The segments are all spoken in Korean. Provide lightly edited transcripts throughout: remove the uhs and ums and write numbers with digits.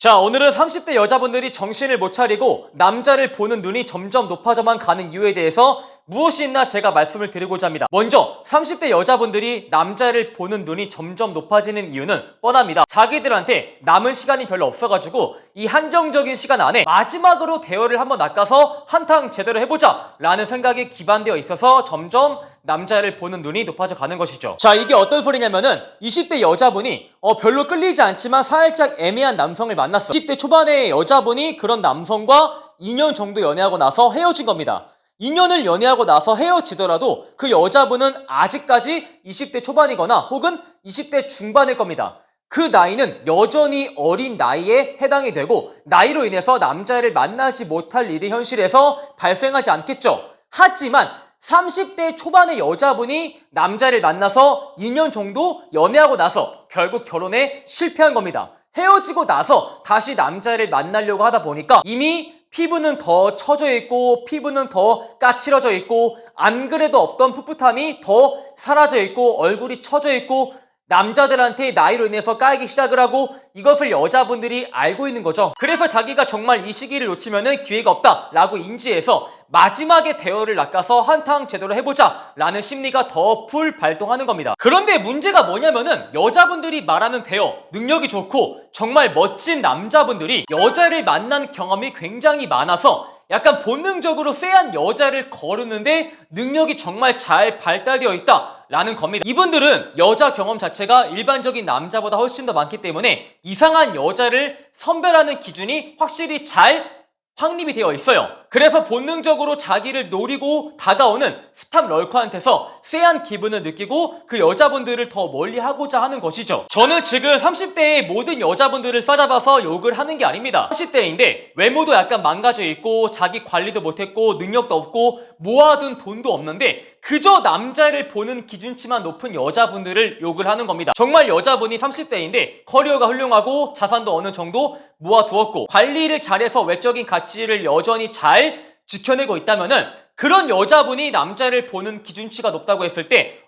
자, 오늘은 30대 여자분들이 정신을 못 차리고 남자를 보는 눈이 점점 높아져만 가는 이유에 대해서 무엇이 있나 제가 말씀을 드리고자 합니다. 먼저 30대 여자분들이 남자를 보는 눈이 점점 높아지는 이유는 뻔합니다. 자기들한테 남은 시간이 별로 없어가지고 이 한정적인 시간 안에 마지막으로 대열을 한번 낚아서 한탕 제대로 해보자 라는 생각에 기반되어 있어서 점점 남자를 보는 눈이 높아져 가는 것이죠. 자, 이게 어떤 소리냐면은 20대 여자분이 별로 끌리지 않지만 살짝 애매한 남성을 만났어. 20대 초반의 여자분이 그런 남성과 2년 정도 연애하고 나서 헤어진 겁니다. 2년을 연애하고 나서 헤어지더라도 그 여자분은 아직까지 20대 초반이거나 혹은 20대 중반일 겁니다. 그 나이는 여전히 어린 나이에 해당이 되고 나이로 인해서 남자를 만나지 못할 일이 현실에서 발생하지 않겠죠. 하지만 30대 초반의 여자분이 남자를 만나서 2년 정도 연애하고 나서 결국 결혼에 실패한 겁니다. 헤어지고 나서 다시 남자를 만나려고 하다 보니까 이미 피부는 더 처져 있고 피부는 더 까칠해져 있고 안 그래도 없던 풋풋함이 더 사라져 있고 얼굴이 처져 있고 남자들한테 나이로 인해서 까이기 시작을 하고 이것을 여자분들이 알고 있는 거죠. 그래서 자기가 정말 이 시기를 놓치면은 기회가 없다 라고 인지해서 마지막에 대열을 낚아서 한탕 제대로 해보자 라는 심리가 더 풀 발동하는 겁니다. 그런데 문제가 뭐냐면은 여자분들이 말하는 대여, 능력이 좋고 정말 멋진 남자분들이 여자를 만난 경험이 굉장히 많아서 약간 본능적으로 쎄한 여자를 거르는데 능력이 정말 잘 발달되어 있다 라는 겁니다. 이분들은 여자 경험 자체가 일반적인 남자보다 훨씬 더 많기 때문에 이상한 여자를 선별하는 기준이 확실히 잘 확립이 되어 있어요. 그래서 본능적으로 자기를 노리고 다가오는 스탑 럴커한테서 쎄한 기분을 느끼고 그 여자분들을 더 멀리 하고자 하는 것이죠. 저는 지금 30대의 모든 여자분들을 싸잡아서 욕을 하는 게 아닙니다. 30대인데 외모도 약간 망가져 있고 자기 관리도 못했고 능력도 없고 모아둔 돈도 없는데 그저 남자를 보는 기준치만 높은 여자분들을 욕을 하는 겁니다. 정말 여자분이 30대인데 커리어가 훌륭하고 자산도 어느 정도 모아두었고 관리를 잘해서 외적인 가치를 여전히 잘 지켜내고 있다면은 그런 여자분이 남자를 보는 기준치가 높다고 했을 때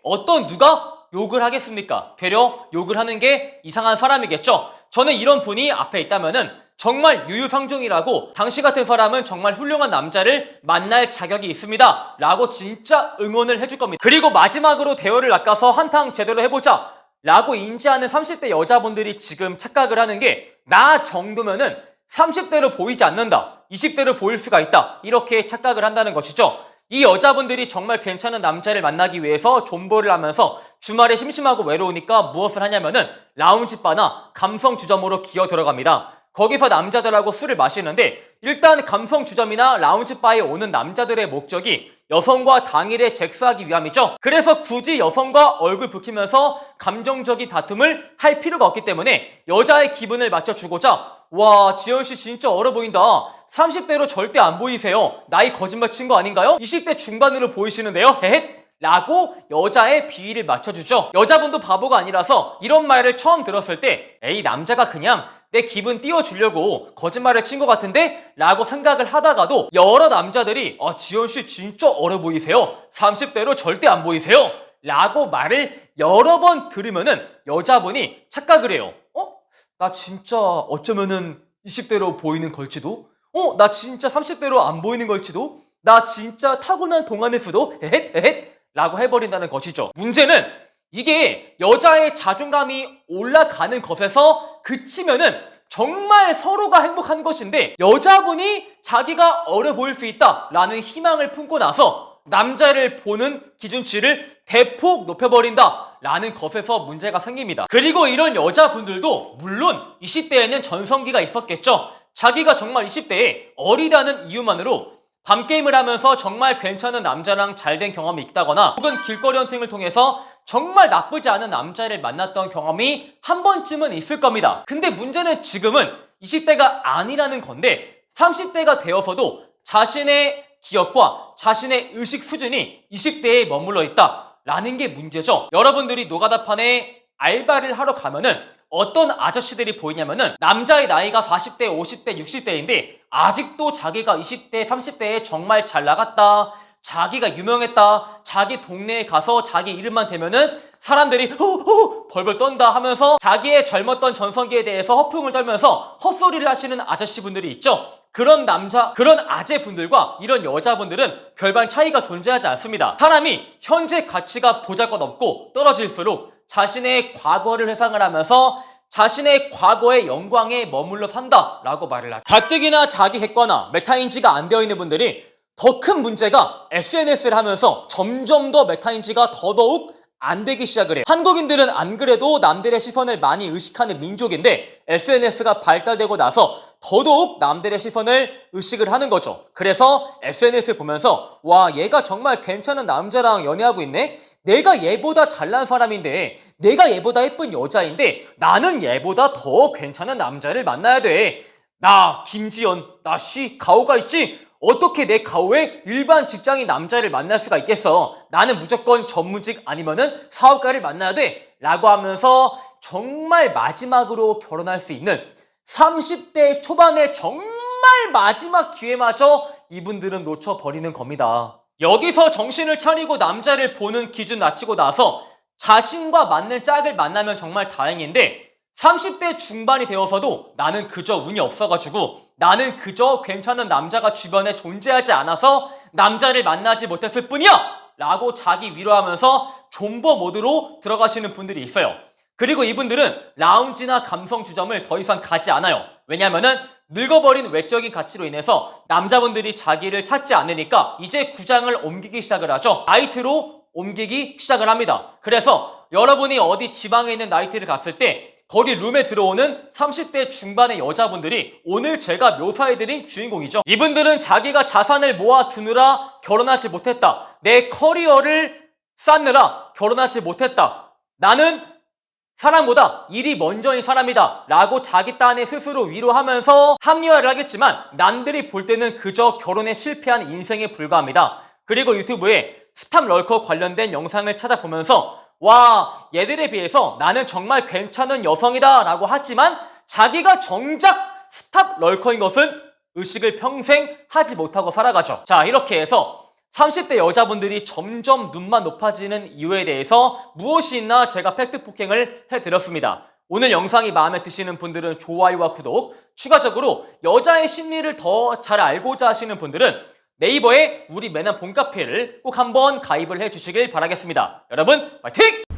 누가 욕을 하겠습니까? 되려 욕을 하는 게 이상한 사람이겠죠. 저는 이런 분이 앞에 있다면은 정말 유유상종이라고 당신 같은 사람은 정말 훌륭한 남자를 만날 자격이 있습니다 라고 진짜 응원을 해줄 겁니다. 그리고 마지막으로 대열을 낚아서 한탕 제대로 해보자 라고 인지하는 30대 여자분들이 지금 착각을 하는 게 나 정도면은 30대로 보이지 않는다, 20대로 보일 수가 있다 이렇게 착각을 한다는 것이죠. 이 여자분들이 정말 괜찮은 남자를 만나기 위해서 존버를 하면서 주말에 심심하고 외로우니까 무엇을 하냐면은 라운지바나 감성 주점으로 기어 들어갑니다. 거기서 남자들하고 술을 마시는데 일단 감성 주점이나 라운지바에 오는 남자들의 목적이 여성과 당일에 섹스하기 위함이죠. 그래서 굳이 여성과 얼굴 붉히면서 감정적인 다툼을 할 필요가 없기 때문에 여자의 기분을 맞춰주고자 와, 지연씨 진짜 어려 보인다, 30대로 절대 안 보이세요, 나이 거짓말 친 거 아닌가요? 20대 중반으로 보이시는데요, 헤헷 라고 여자의 비위를 맞춰주죠. 여자분도 바보가 아니라서 이런 말을 처음 들었을 때 에이, 남자가 그냥 내 기분 띄워주려고 거짓말을 친 것 같은데? 라고 생각을 하다가도 여러 남자들이 지연씨 진짜 어려 보이세요, 30대로 절대 안 보이세요 라고 말을 여러 번 들으면은 여자분이 착각을 해요. 나 진짜 어쩌면은 20대로 보이는 걸지도? 나 진짜 30대로 안 보이는 걸지도? 나 진짜 타고난 동안의 수도? 헤헷 헤헷 라고 해버린다는 것이죠. 문제는 이게 여자의 자존감이 올라가는 것에서 그치면은 정말 서로가 행복한 것인데 여자분이 자기가 어려 보일 수 있다 라는 희망을 품고 나서 남자를 보는 기준치를 대폭 높여버린다 라는 것에서 문제가 생깁니다. 그리고 이런 여자분들도 물론 20대에는 전성기가 있었겠죠. 자기가 정말 20대에 어리다는 이유만으로 밤게임을 하면서 정말 괜찮은 남자랑 잘된 경험이 있다거나 혹은 길거리 헌팅을 통해서 정말 나쁘지 않은 남자를 만났던 경험이 한 번쯤은 있을 겁니다. 근데 문제는 지금은 20대가 아니라는 건데 30대가 되어서도 자신의 기억과 자신의 의식 수준이 20대에 머물러 있다 라는 게 문제죠. 여러분들이 노가다판에 알바를 하러 가면은 어떤 아저씨들이 보이냐면은 남자의 나이가 40대, 50대, 60대인데 아직도 자기가 20대, 30대에 정말 잘 나갔다, 자기가 유명했다, 자기 동네에 가서 자기 이름만 대면은 사람들이 벌벌 떤다 하면서 자기의 젊었던 전성기에 대해서 허풍을 떨면서 헛소리를 하시는 아저씨분들이 있죠. 그런 남자, 그런 아재분들과 이런 여자분들은 별반 차이가 존재하지 않습니다. 사람이 현재 가치가 보잘것없고 떨어질수록 자신의 과거를 회상을 하면서 자신의 과거의 영광에 머물러 산다라고 말을 하죠. 가뜩이나 자기 객관화, 메타인지가 안 되어 있는 분들이 더 큰 문제가 SNS를 하면서 점점 더 메타인지가 더더욱 안 되기 시작을 해요. 한국인들은 안 그래도 남들의 시선을 많이 의식하는 민족인데 SNS가 발달되고 나서 더더욱 남들의 시선을 의식을 하는 거죠. 그래서 SNS를 보면서 와, 얘가 정말 괜찮은 남자랑 연애하고 있네? 내가 얘보다 잘난 사람인데, 내가 얘보다 예쁜 여자인데 나는 얘보다 더 괜찮은 남자를 만나야 돼. 나 김지연, 나 가오가 있지? 어떻게 내 가오에 일반 직장인 남자를 만날 수가 있겠어? 나는 무조건 전문직 아니면은 사업가를 만나야 돼 라고 하면서 정말 마지막으로 결혼할 수 있는 30대 초반의 정말 마지막 기회마저 이분들은 놓쳐버리는 겁니다. 여기서 정신을 차리고 남자를 보는 기준 낮추고 나서 자신과 맞는 짝을 만나면 정말 다행인데 30대 중반이 되어서도 나는 그저 운이 없어가지고, 나는 그저 괜찮은 남자가 주변에 존재하지 않아서 남자를 만나지 못했을 뿐이야! 라고 자기 위로하면서 존버 모드로 들어가시는 분들이 있어요. 그리고 이분들은 라운지나 감성 주점을 더 이상 가지 않아요. 왜냐면은 늙어버린 외적인 가치로 인해서 남자분들이 자기를 찾지 않으니까 이제 구장을 옮기기 시작을 하죠. 나이트로 옮기기 시작을 합니다. 그래서 여러분이 어디 지방에 있는 나이트를 갔을 때 거기 룸에 들어오는 30대 중반의 여자분들이 오늘 제가 묘사해드린 주인공이죠. 이분들은 자기가 자산을 모아두느라 결혼하지 못했다. 내 커리어를 쌓느라 결혼하지 못했다. 나는 사람보다 일이 먼저인 사람이다 라고 자기 딴에 스스로 위로하면서 합리화를 하겠지만 남들이 볼 때는 그저 결혼에 실패한 인생에 불과합니다. 그리고 유튜브에 스탑 럴커 관련된 영상을 찾아보면서 와, 얘들에 비해서 나는 정말 괜찮은 여성이다 라고 하지만 자기가 정작 스탑 럴커인 것은 의식을 평생 하지 못하고 살아가죠. 자, 이렇게 해서 30대 여자분들이 점점 눈만 높아지는 이유에 대해서 무엇이 있나 제가 팩트 폭행을 해드렸습니다. 오늘 영상이 마음에 드시는 분들은 좋아요와 구독, 추가적으로 여자의 심리를 더 잘 알고자 하시는 분들은 네이버에 우리 매난 봄카페를 꼭 한번 가입을 해주시길 바라겠습니다. 여러분, 화이팅!